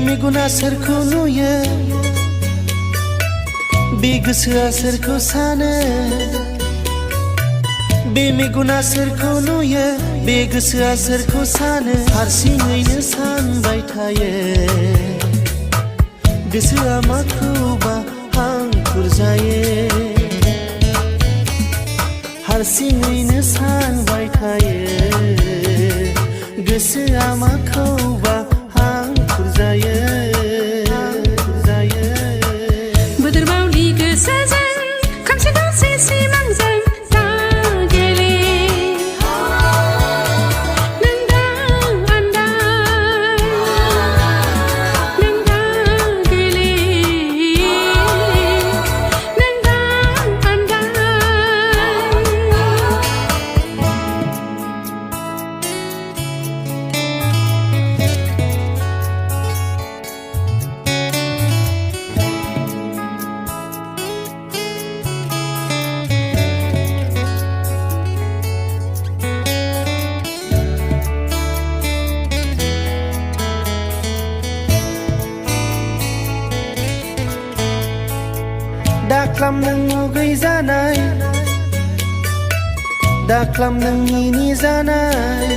मेगना सोरखौ नुयो बे गोसोआ सोरखौ सानो बे मेगना सोरखौ नुयो बे गोसोआ सोरखौ सानो हारसिङैनो सानबाय थायो गोसोआ माखौबा हांखुर जायो हारसिङैनो सानबाय थायो गोसोआ माखौबा हांखुर जायो बोदोरबावलि गोसोजों खोमसि दरसे सिमांजों दाख्लाम नों मुगै जानाय दाख्लाम नों मिनि जानाय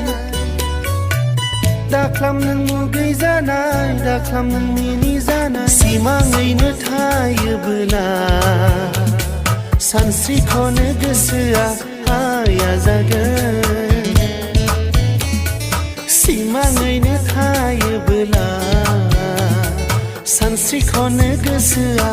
दाख्लाम नों मुगै जानाय दाख्लाम नों मिनि जानाय सिमाङैनो थायोबोला सानस्रिखौनो गोसोआ हाया जागोन सिमाङैनो थायोबोला सानस्रिखौनो गोसोआ